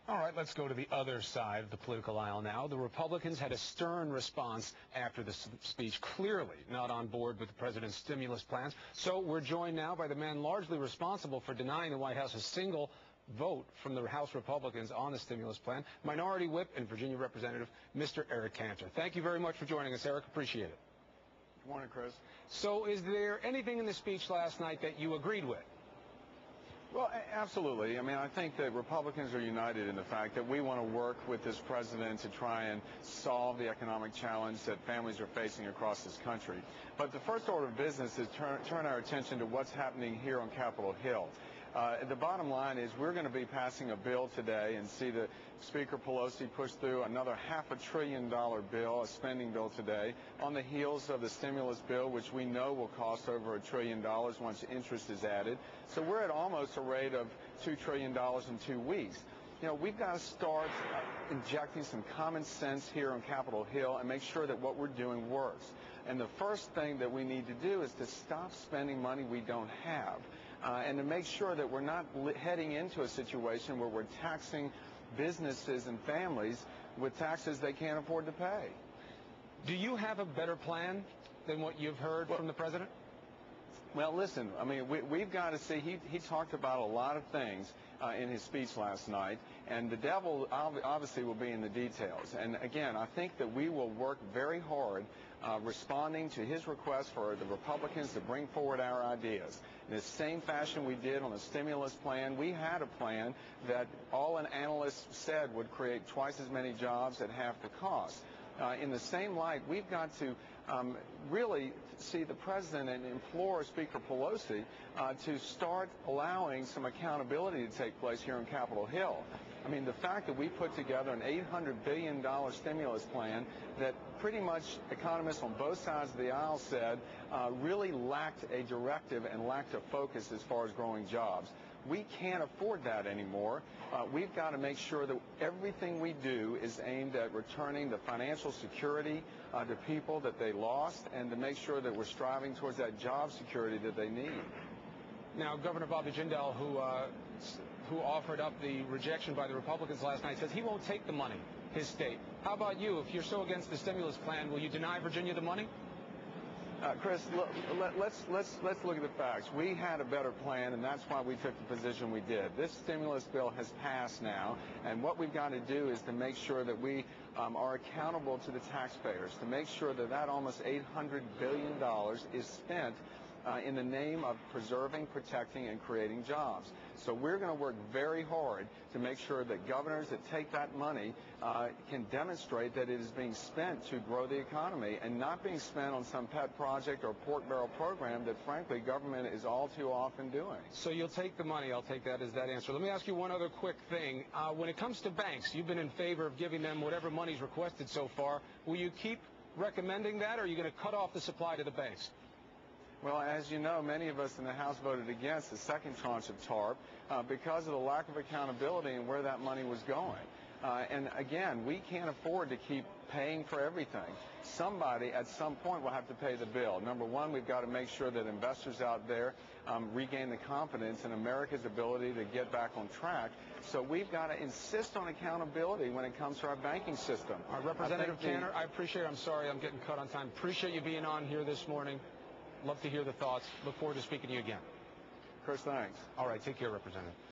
All right, let's go to the other side of the political aisle now. The Republicans had a stern response after the speech, clearly not on board with the president's stimulus plans. So we're joined now by the man largely responsible for denying the White House a single vote from the House Republicans on the stimulus plan, Minority Whip and Virginia Representative Mr. Eric Cantor. Thank you very much for joining us, Eric. Appreciate it. Good morning, Chris. So is there anything in the speech last night that you agreed with? Well, absolutely. I mean, I think that Republicans are united in the fact that we want to work with this president to try and solve the economic challenge that families are facing across this country. But the first order of business is turn our attention to what's happening here on Capitol Hill. The bottom line is we're going to be passing a bill today and see the Speaker Pelosi push through another $500 billion bill, a spending bill today, on the heels of the stimulus bill, which we know will cost over $1 trillion once interest is added. So we're at almost a rate of $2 trillion in 2 weeks. You know, we've got to start injecting some common sense here on Capitol Hill and make sure that what we're doing works. And the first thing that we need to do is to stop spending money we don't have and to make sure that we're not heading into a situation where we're taxing businesses and families with taxes they can't afford to pay. Do you have a better plan than what you've heard from the president? Well, listen, I mean, we've got to see, he talked about a lot of things in his speech last night, and the devil obviously will be in the details. And again, I think that we will work very hard responding to his request for the Republicans to bring forward our ideas. In the same fashion we did on the stimulus plan, we had a plan that all an analyst said would create twice as many jobs at half the cost. In the same light, we've got to really see the president and implore Speaker Pelosi to start allowing some accountability to take place here on Capitol Hill. I mean, the fact that we put together an $800 billion stimulus plan that pretty much economists on both sides of the aisle said really lacked a directive and lacked a focus as far as growing jobs. We can't afford that anymore. We've got to make sure that everything we do is aimed at returning the financial security to people that they lost and to make sure that we're striving towards that job security that they need. Now, Governor Bobby Jindal, who offered up the rejection by the Republicans last night, says he won't take the money, his state. How about you? If you're so against the stimulus plan, will you deny Virginia the money? Chris, look, let's look at the facts. We had a better plan, and that's why we took the position we did. This stimulus bill has passed now, and what we've got to do is to make sure that we are accountable to the taxpayers, to make sure that that almost $800 billion is spent in the name of preserving, protecting, and creating jobs. So we're going to work very hard to make sure that governors that take that money can demonstrate that it is being spent to grow the economy and not being spent on some pet project or pork barrel program that, frankly, government is all too often doing. So you'll take the money. I'll take that as that answer. Let me ask you one other quick thing. When it comes to banks, you've been in favor of giving them whatever money's requested so far. Will you keep recommending that, or are you going to cut off the supply to the banks? Well, as you know, many of us in the House voted against the second tranche of TARP because of the lack of accountability and where that money was going. And again, we can't afford to keep paying for everything. Somebody at some point will have to pay the bill. Number one, we've got to make sure that investors out there regain the confidence in America's ability to get back on track. So we've got to insist on accountability when it comes to our banking system. Representative Cantor, I appreciate it. I'm sorry I'm getting cut on time. Appreciate you being on here this morning. Love to hear the thoughts. Look forward to speaking to you again. Chris, thanks. All right, take care, Representative.